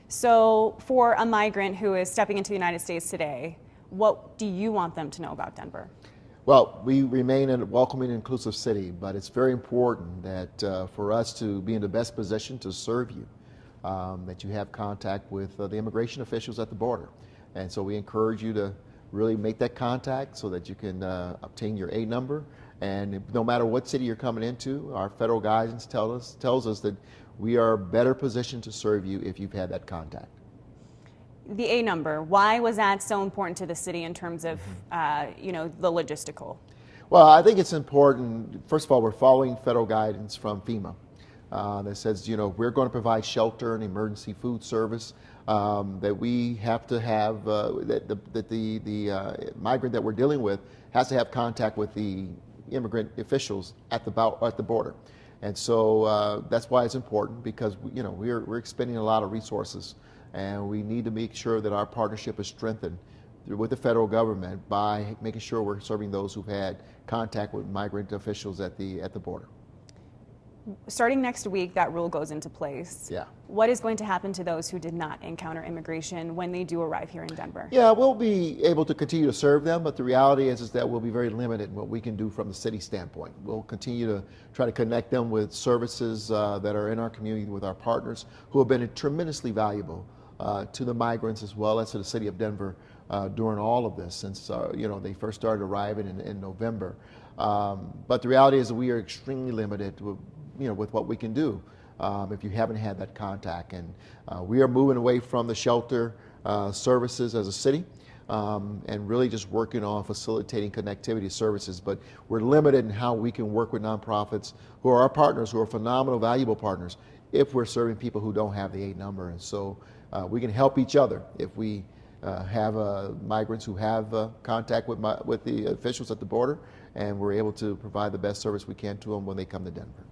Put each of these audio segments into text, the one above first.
So for a migrant who is stepping into the United States today, what do you want them to know about Denver? Well, we remain a welcoming and inclusive city, but it's very important that for us to be in the best position to serve you, that you have contact with the immigration officials at the border. And so we encourage you to really make that contact so that you can obtain your A number. And no matter what city you're coming into, our federal guidance tells us that we are better positioned to serve you if you've had that contact. The A number, why was that so important to the city in terms of, the logistical? Well, I think it's important. First of all, we're following federal guidance from FEMA that says, we're going to provide shelter and emergency food service, that we have to have, that the migrant that we're dealing with has to have contact with the immigrant officials at the border. And so that's why it's important, because we're expending a lot of resources, and we need to make sure that our partnership is strengthened with the federal government by making sure we're serving those who've had contact with migrant officials at the border. Starting next week, that rule goes into place. Yeah. What is going to happen to those who did not encounter immigration when they do arrive here in Denver? Yeah, we'll be able to continue to serve them, but the reality is that we'll be very limited in what we can do from the city standpoint. We'll continue to try to connect them with services that are in our community with our partners who have been tremendously valuable to the migrants as well as to the city of Denver during all of this since they first started arriving in November. But the reality is that we are extremely limited with what we can do if you haven't had that contact. And we are moving away from the shelter services as a city and really just working on facilitating connectivity services. But we're limited in how we can work with nonprofits who are our partners, who are phenomenal, valuable partners, if we're serving people who don't have the A number. And so we can help each other if we have migrants who have contact with the officials at the border, and we're able to provide the best service we can to them when they come to Denver.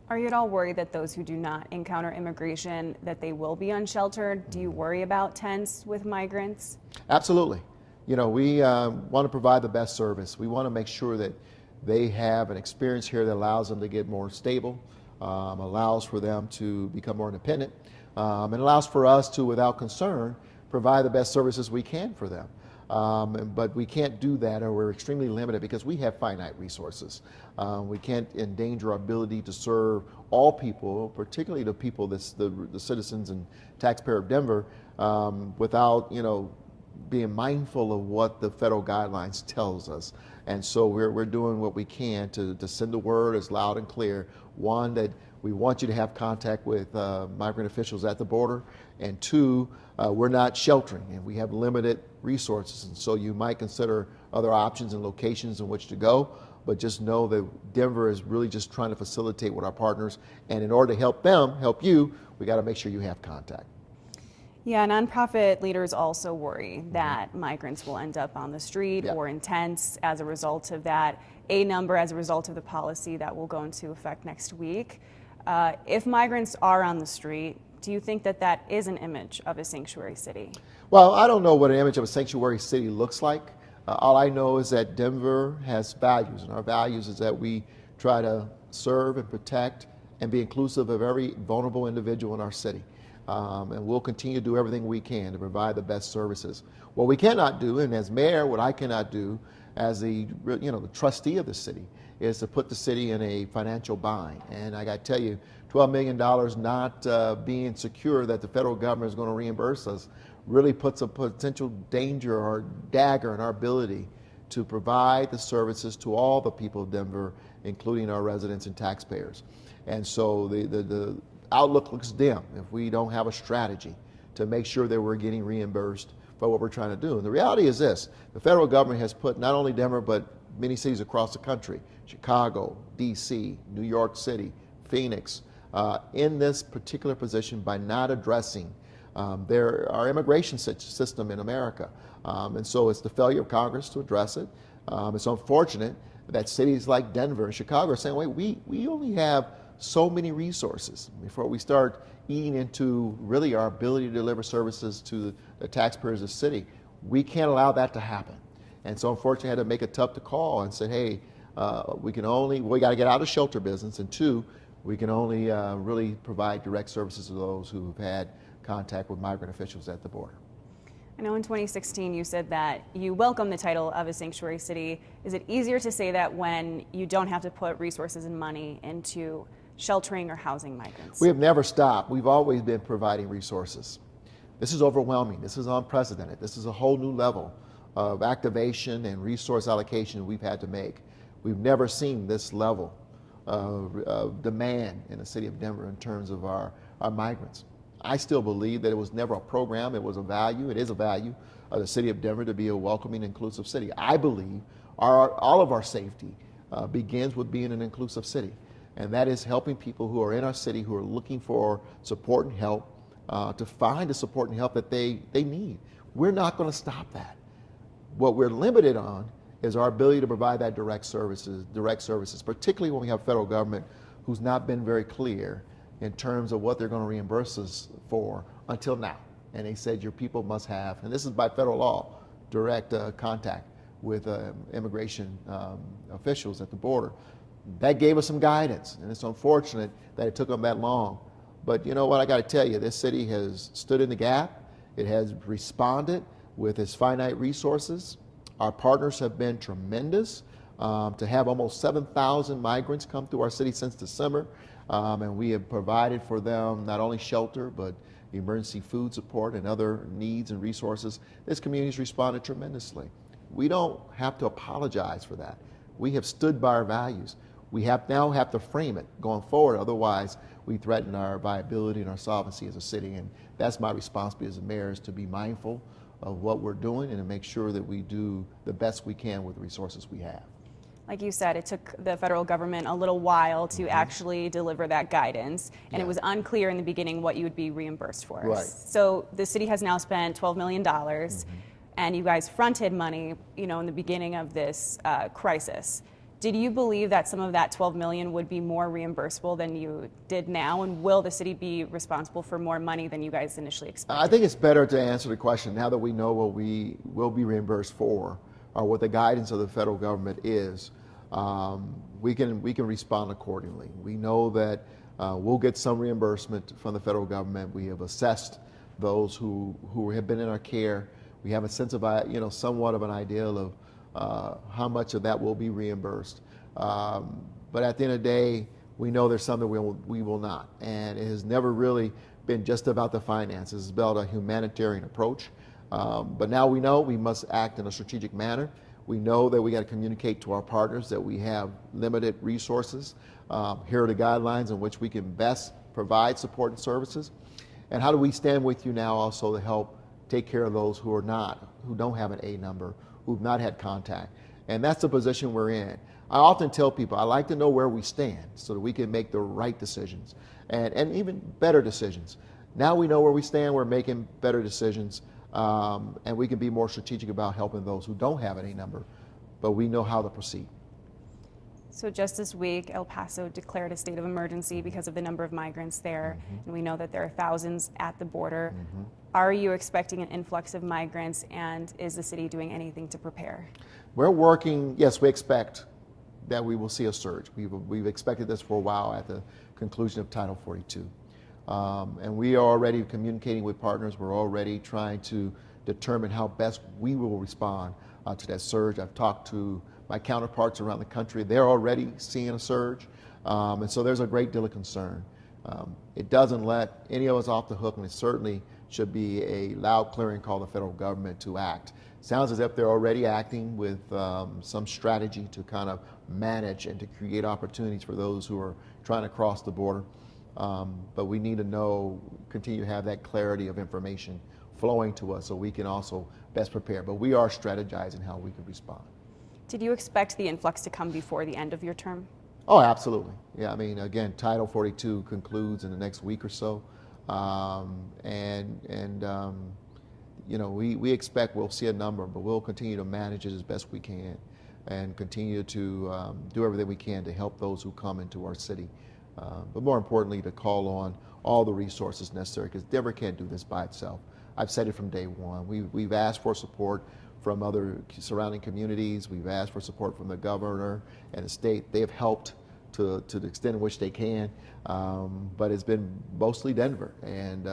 Are you at all worried that those who do not encounter immigration, that they will be unsheltered? Do you worry about tents with migrants? Absolutely. We want to provide the best service. We want to make sure that they have an experience here that allows them to get more stable, allows for them to become more independent, and allows for us to, without concern, provide the best services we can for them. But we can't do that, or we're extremely limited because we have finite resources. We can't endanger our ability to serve all people, particularly the people, the citizens and taxpayer of Denver, without being mindful of what the federal guidelines tells us. And so we're doing what we can to send the word as loud and clear. One, that we want you to have contact with migrant officials at the border, and two, we're not sheltering, and we have limited resources, and so you might consider other options and locations in which to go, but just know that Denver is really just trying to facilitate with our partners, and in order to help them, help you, we got to make sure you have contact. Yeah, nonprofit leaders also worry that migrants will end up on the street or in tents as a result of that A number, as a result of the policy that will go into effect next week. If migrants are on the street, do you think that that is an image of a sanctuary city? Well, I don't know what an image of a sanctuary city looks like. All I know is that Denver has values, and our values is that we try to serve and protect and be inclusive of every vulnerable individual in our city. And we'll continue to do everything we can to provide the best services. What we cannot do, and as mayor, what I cannot do as the trustee of the city, is to put the city in a financial bind. And I got to tell you, $12 million not being secure that the federal government is going to reimburse us really puts a potential danger or dagger in our ability to provide the services to all the people of Denver, including our residents and taxpayers. And so the outlook looks dim if we don't have a strategy to make sure that we're getting reimbursed for what we're trying to do. And the reality is this: the federal government has put not only Denver, but many cities across the country, Chicago, DC, New York City, Phoenix, in this particular position by not addressing our immigration system in America. And so it's the failure of Congress to address it. It's unfortunate that cities like Denver and Chicago are saying, wait, we only have so many resources before we start eating into really our ability to deliver services to the taxpayers of the city. We can't allow that to happen. And so unfortunately I had to make a tough call and say, hey, we got to get out of the shelter business, and two, we can only really provide direct services to those who have had contact with migrant officials at the border. I know in 2016 you said that you welcome the title of a sanctuary city. Is it easier to say that when you don't have to put resources and money into sheltering or housing migrants? We have never stopped. We've always been providing resources. This is overwhelming. This is unprecedented. This is a whole new level of activation and resource allocation we've had to make. We've never seen this level of demand in the city of Denver in terms of our migrants. I still believe that it was never a program, it was a value, it is a value of the city of Denver to be a welcoming, inclusive city. I believe all of our safety begins with being an inclusive city. And that is helping people who are in our city who are looking for support and help to find the support and help that they need. We're not going to stop that. What we're limited on is our ability to provide that direct services, particularly when we have federal government who's not been very clear in terms of what they're going to reimburse us for until now. And they said your people must have, and this is by federal law, direct contact with immigration officials at the border. That gave us some guidance, and it's unfortunate that it took them that long. But you know what, I got to tell you, this city has stood in the gap. It has responded with its finite resources. Our partners have been tremendous. To have almost 7,000 migrants come through our city since December, and we have provided for them not only shelter, but emergency food support and other needs and resources. This community's responded tremendously. We don't have to apologize for that. We have stood by our values. We now have to frame it going forward, otherwise we threaten our viability and our solvency as a city, and that's my responsibility as a mayor, is to be mindful of what we're doing and to make sure that we do the best we can with the resources we have. Like you said, it took the federal government a little while to actually deliver that guidance, and it was unclear in the beginning what you would be reimbursed for. Right. So the city has now spent $12 million, and you guys fronted money, in the beginning of this crisis. Did you believe that some of that $12 million would be more reimbursable than you did now, and will the city be responsible for more money than you guys initially expected? I think it's better to answer the question now that we know what we will be reimbursed for, or what the guidance of the federal government is. We can respond accordingly. We know that we'll get some reimbursement from the federal government. We have assessed those who have been in our care. We have a sense of somewhat of an idea of how much of that will be reimbursed. But at the end of the day, we know there's some that we will not. And it has never really been just about the finances. It's about a humanitarian approach. But now we know we must act in a strategic manner. We know that we got to communicate to our partners that we have limited resources. Here are the guidelines in which we can best provide support and services. And how do we stand with you now also to help take care of those who don't have an A number, who've not had contact. And that's the position we're in. I often tell people I like to know where we stand so that we can make the right decisions and even better decisions. Now we know where we stand, we're making better decisions, and we can be more strategic about helping those who don't have an A number, but we know how to proceed. So just this week, El Paso declared a state of emergency because of the number of migrants there, and we know that there are thousands at the border. Are you expecting an influx of migrants, and is the city doing anything to prepare? We're working, yes, we expect that we will see a surge. We've expected this for a while at the conclusion of Title 42. And we are already communicating with partners. We're already trying to determine how best we will respond to that surge. I've talked to my counterparts around the country. They're already seeing a surge. And so there's a great deal of concern. It doesn't let any of us off the hook, and it certainly should be a loud clearing call to the federal government to act. Sounds as if they're already acting with some strategy to kind of manage and to create opportunities for those who are trying to cross the border. But we need to continue to have that clarity of information flowing to us so we can also best prepare. But we are strategizing how we can respond. Did you expect the influx to come before the end of your term? Oh, absolutely. Yeah, I mean, again, Title 42 concludes in the next week or so. We expect we'll see a number, but we'll continue to manage it as best we can and continue to do everything we can to help those who come into our city. But more importantly, to call on all the resources necessary, because Denver can't do this by itself. I've said it from day one. We've asked for support from other surrounding communities. We've asked for support from the governor and the state. They have helped to the extent in which they can, but it's been mostly Denver. And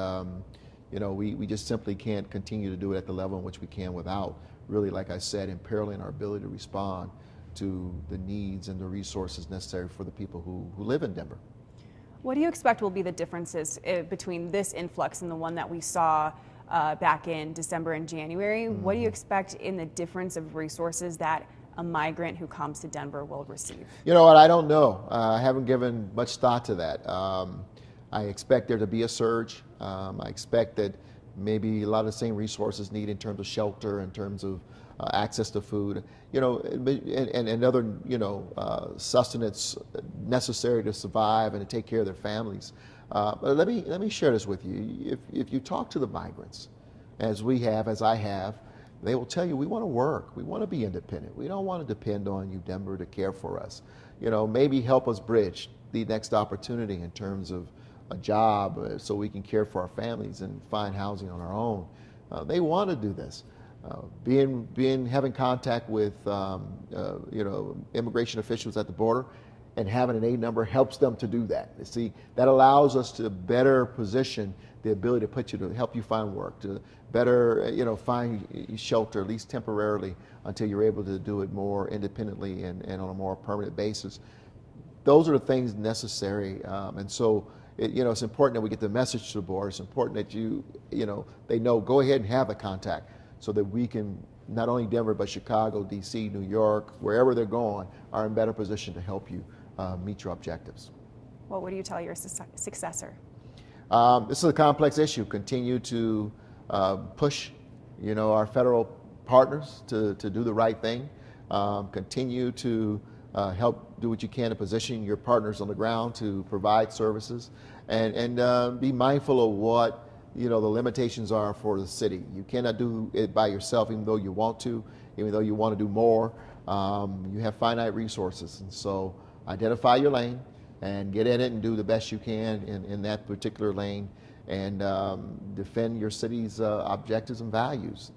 we just simply can't continue to do it at the level in which we can without really, like I said, imperiling our ability to respond to the needs and the resources necessary for the people who live in Denver. What do you expect will be the differences between this influx and the one that we saw back in December and January? Mm-hmm. What do you expect in the difference of resources that a migrant who comes to Denver will receive? You know what, I don't know. I haven't given much thought to that. I expect there to be a surge. I expect that maybe a lot of the same resources needed in terms of shelter, in terms of access to food, and other, sustenance necessary to survive and to take care of their families. But let me share this with you. If you talk to the migrants, as I have, they will tell you, we want to work. We want to be independent. We don't want to depend on you, Denver, to care for us. Maybe help us bridge the next opportunity in terms of a job so we can care for our families and find housing on our own. They want to do this. Having contact with immigration officials at the border and having an A number helps them to do that. You see, that allows us to better position the ability to help you find work, to better find shelter, at least temporarily, until you're able to do it more independently and on a more permanent basis. Those are the things necessary, and so it's important that we get the message to the board. It's important that they know, go ahead and have the contact, so that we can, not only Denver, but Chicago, DC, New York, wherever they're going, are in better position to help you meet your objectives. What would you tell your successor? This is a complex issue. Continue to push, our federal partners to do the right thing. Continue to help do what you can to position your partners on the ground to provide services, and be mindful of what the limitations are for the city. You cannot do it by yourself, even though you want to, even though you want to do more. You have finite resources, and so identify your lane and get in it and do the best you can in that particular lane, and defend your city's objectives and values.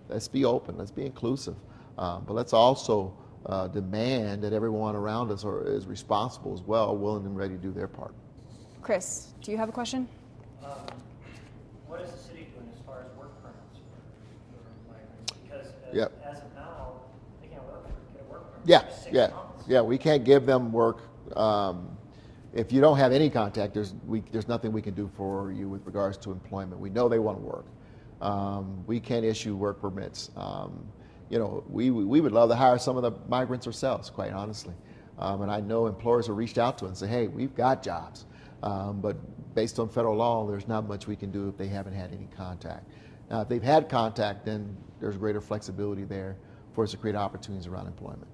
Let's be open, let's be inclusive, but let's also demand that everyone around us is responsible as well, willing and ready to do their part. Chris, do you have a question? What is the city doing as far as work permits for migrants? Because as of now, they can't get a work permit for 6 months. Yeah, we can't give them work. If you don't have any contact, there's nothing we can do for you with regards to employment. We know they want to work. We can't issue work permits. We would love to hire some of the migrants ourselves, quite honestly. And I know employers have reached out to us and say, hey, we've got jobs. But based on federal law, there's not much we can do if they haven't had any contact. Now, if they've had contact, then there's greater flexibility there for us to create opportunities around employment.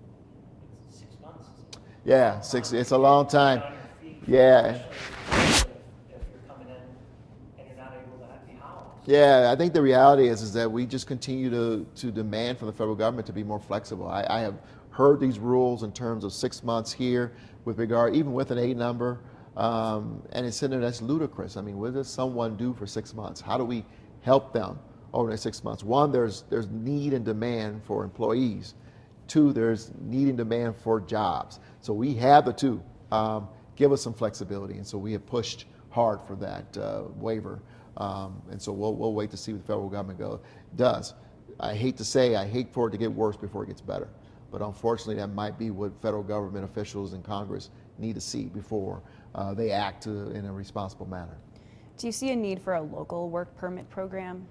6 months. Yeah, it's a long time. Yeah. If you're coming in and you're not able to be housed. Yeah, I think the reality is that we just continue to demand from the federal government to be more flexible. I have heard these rules in terms of 6 months here with regard, even with an A number. And it's that's ludicrous. I mean, what does someone do for 6 months? How do we help them over the 6 months? One, there's need and demand for employees. Two, there's need and demand for jobs. So we have the two. Give us some flexibility, and so we have pushed hard for that waiver. And so we'll wait to see what the federal government does. I hate for it to get worse before it gets better. But unfortunately, that might be what federal government officials and Congress need to see before they act in a responsible manner. Do you see a need for a local work permit program?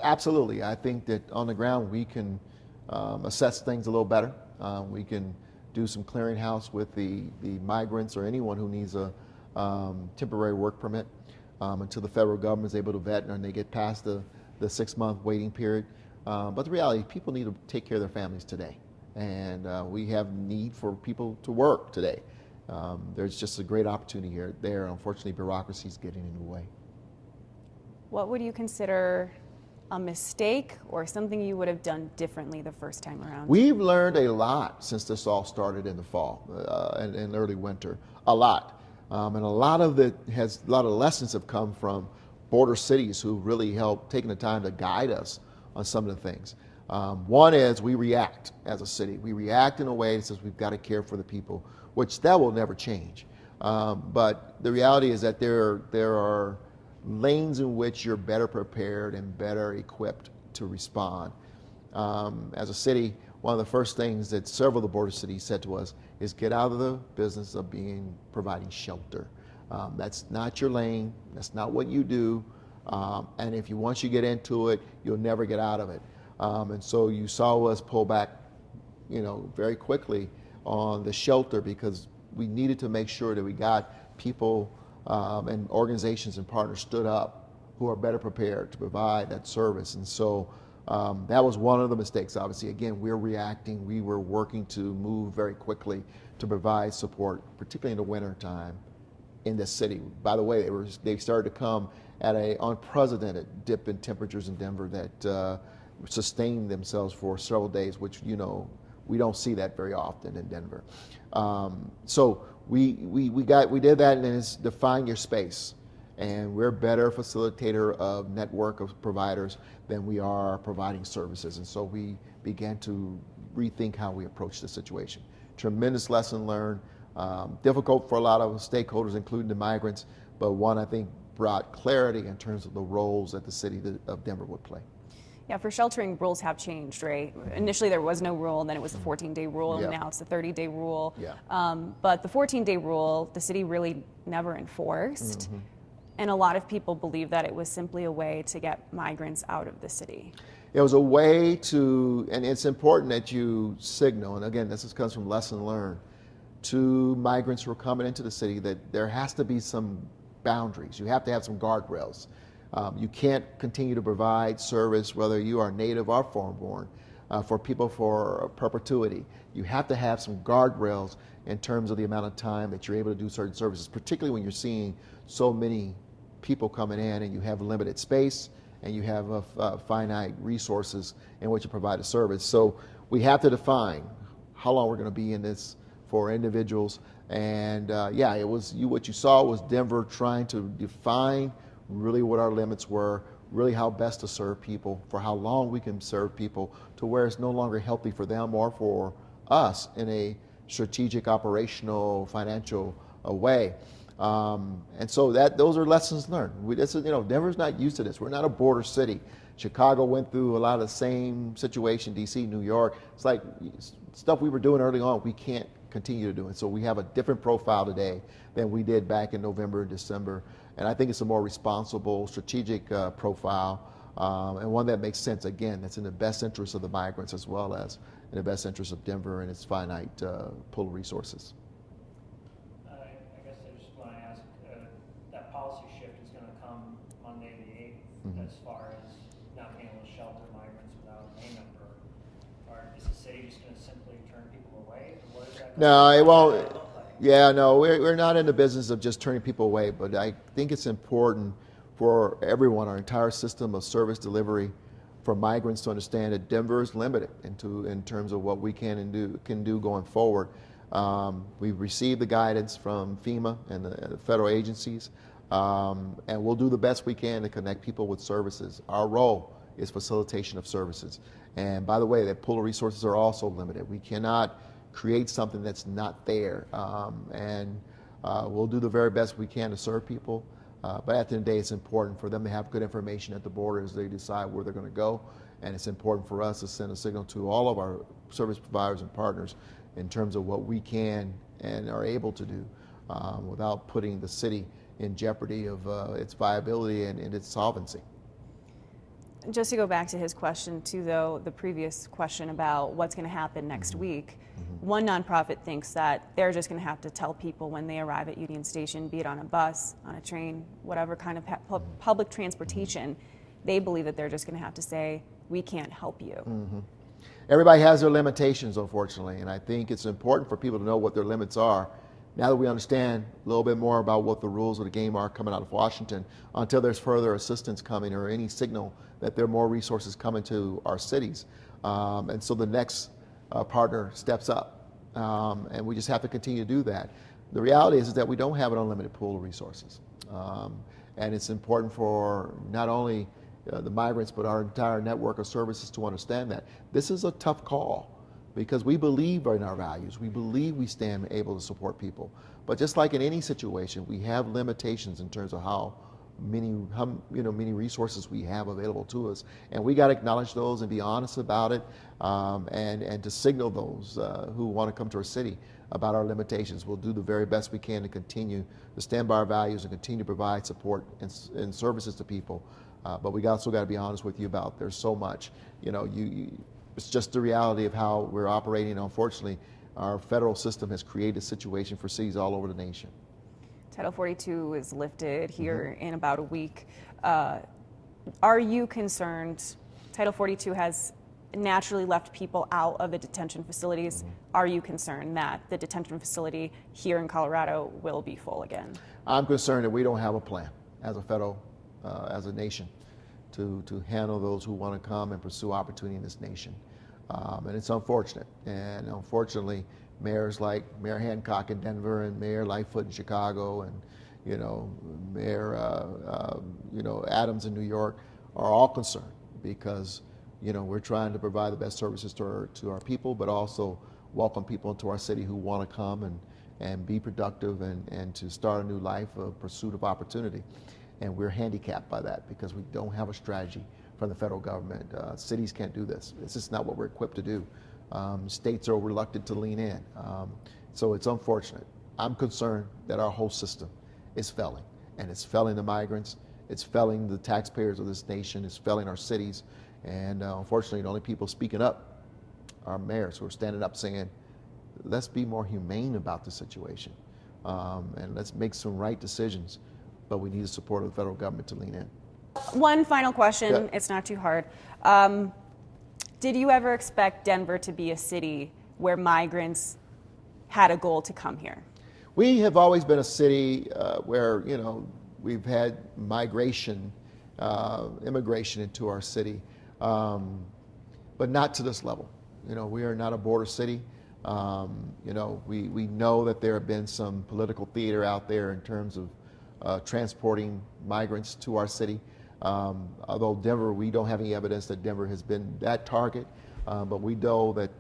Absolutely. I think that on the ground we can assess things a little better. We can do some clearinghouse with the migrants or anyone who needs a temporary work permit until the federal government is able to vet and they get past the 6 month waiting period. But the reality is people need to take care of their families today. And we have need for people to work today. There's just a great opportunity there. Unfortunately, bureaucracy is getting in the way. What would you consider a mistake or something you would have done differently the first time around? We've learned a lot since this all started in the fall and early winter. A lot. And a lot of lessons have come from border cities who really helped taking the time to guide us on some of the things. One is we react as a city. We react in a way that says we've got to care for the people, which that will never change. But the reality is that there are lanes in which you're better prepared and better equipped to respond. As a city, one of the first things that several of the border cities said to us is get out of the business of providing shelter. That's not your lane. That's not what you do. And if once you get into it, you'll never get out of it. And so you saw us pull back, very quickly on the shelter because we needed to make sure that we got people and organizations and partners stood up who are better prepared to provide that service. And so that was one of the mistakes. Obviously, again, we're reacting. We were working to move very quickly to provide support, particularly in the winter time in this city. By the way, they started to come at an unprecedented dip in temperatures in Denver that sustained themselves for several days, which we don't see that very often in Denver. So we did that, and it's define your space. And we're a better facilitator of network of providers than we are providing services. And so we began to rethink how we approach the situation. Tremendous lesson learned. Difficult for a lot of stakeholders, including the migrants, but one I think brought clarity in terms of the roles that the city of Denver would play. Yeah, for sheltering, rules have changed, right? Initially, there was no rule, and then it was the 14-day rule, and Yeah. now it's the 30-day rule. Yeah. But the 14-day rule, the city really never enforced. And a lot of people believe that it was simply a way to get migrants out of the city. It was a way to, and it's important that you signal, and again, this comes from lesson learned, to migrants who are coming into the city that there has to be some boundaries. You have to have some guardrails. You can't continue to provide service, whether you are native or foreign-born, for people for perpetuity. You have to have some guardrails in terms of the amount of time that you're able to do certain services, particularly when you're seeing so many people coming in and you have limited space and you have finite resources in which to provide a service. So we have to define how long we're going to be in this for individuals. And it was what you saw was Denver trying to define really what our limits were, really how best to serve people, for how long we can serve people, to where it's no longer healthy for them or for us in a strategic, operational, financial way. And so those are lessons learned. Denver's not used to this. We're not a border city. Chicago went through a lot of the same situation, DC, New York. It's like stuff we were doing early on, we can't continue to do it. So we have a different profile today than we did back in November and December. And I think it's a more responsible, strategic profile, and one that makes sense, again, that's in the best interest of the migrants as well as in the best interest of Denver and its finite pool of resources. I guess I just want to ask, that policy shift is going to come Monday the 8th as far as not being able to shelter migrants without a name number. Or is the city just going to simply turn people away? Or what is that No, it won't. look like? Yeah, no, we're not in the business of just turning people away, but I think it's important for everyone, our entire system of service delivery, for migrants to understand that Denver is limited in terms of what we can do going forward. We've received the guidance from FEMA and the federal agencies, and we'll do the best we can to connect people with services. Our role is facilitation of services. And by the way, that pool of resources are also limited. We cannot create something that's not there. We'll do the very best we can to serve people. But at the end of the day, it's important for them to have good information at the border as they decide where they're going to go. And it's important for us to send a signal to all of our service providers and partners in terms of what we can and are able to do without putting the city in jeopardy of its viability and its solvency. Just to go back to his question too, though, the previous question about what's going to happen next week, one nonprofit thinks that they're just going to have to tell people when they arrive at Union Station, be it on a bus, on a train, whatever kind of public transportation, they believe that they're just going to have to say, we can't help you. Everybody has their limitations, unfortunately, and I think it's important for people to know what their limits are. Now that we understand a little bit more about what the rules of the game are coming out of Washington, until there's further assistance coming or any signal that there are more resources coming to our cities. And so the next partner steps up, and we just have to continue to do that. The reality is that we don't have an unlimited pool of resources. And it's important for not only the migrants, but our entire network of services to understand that. This is a tough call because we believe in our values. We believe we stand able to support people. But just like in any situation, we have limitations in terms of how many resources we have available to us, and we got to acknowledge those and be honest about it, and to signal those who want to come to our city about our limitations. We'll do the very best we can to continue to stand by our values and continue to provide support and services to people. But we also got to be honest with you about there's so much. It's just the reality of how we're operating. Unfortunately, our federal system has created a situation for cities all over the nation. Title 42 is lifted here in about a week. Are you concerned? Title 42 has naturally left people out of the detention facilities. Are you concerned that the detention facility here in Colorado will be full again? I'm concerned that we don't have a plan as a federal, as a nation, to handle those who want to come and pursue opportunity in this nation. And it's unfortunate. And unfortunately, mayors like Mayor Hancock in Denver and Mayor Lightfoot in Chicago and Mayor Adams in New York are all concerned because we're trying to provide the best services to our people, but also welcome people into our city who want to come and be productive and to start a new life of pursuit of opportunity. And we're handicapped by that because we don't have a strategy from the federal government. Cities can't do this. It's just not what we're equipped to do. States are reluctant to lean in. So it's unfortunate. I'm concerned that our whole system is failing, and it's failing the migrants, it's failing the taxpayers of this nation, it's failing our cities, and unfortunately the only people speaking up are mayors who are standing up saying, let's be more humane about the situation, and let's make some right decisions, but we need the support of the federal government to lean in. One final question, Yeah. It's not too hard. Did you ever expect Denver to be a city where migrants had a goal to come here? We have always been a city where, we've had migration, immigration into our city, but not to this level. We are not a border city. We know that there have been some political theater out there in terms of transporting migrants to our city. Although Denver, we don't have any evidence that Denver has been that target, but we know that,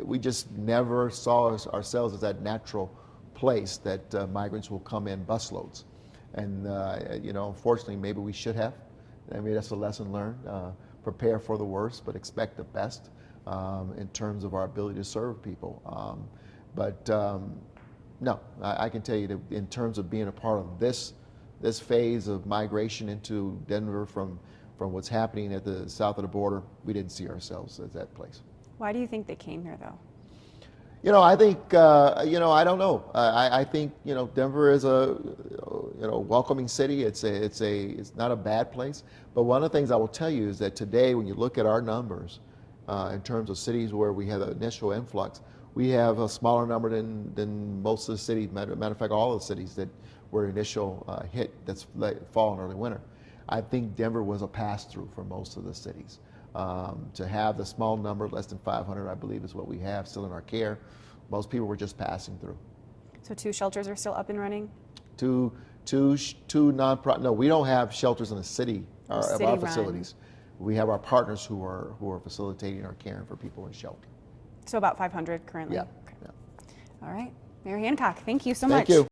we just never saw ourselves as that natural place that migrants will come in busloads. And, unfortunately, maybe we should have. I mean, that's a lesson learned. Prepare for the worst, but expect the best in terms of our ability to serve people. No, I can tell you that in terms of being a part of this phase of migration into Denver from what's happening at the south of the border, we didn't see ourselves as that place. Why do you think they came here, though? I think, I don't know. I think, Denver is a, welcoming city. It's not a bad place. But one of the things I will tell you is that today, when you look at our numbers, in terms of cities where we had an initial influx, we have a smaller number than most of the cities. Matter of fact, all of the cities that were initial hit, that's fall and early winter. I think Denver was a pass-through for most of the cities. To have the small number, less than 500, I believe, is what we have still in our care. Most people were just passing through. So 2 shelters are still up and running? Two nonprofit. No, we don't have shelters in the city of our facilities. We have our partners who are facilitating or caring for people in shelter. So about 500 currently? Yeah. Okay. All right. Mayor Hancock, thank you so much. Thank you.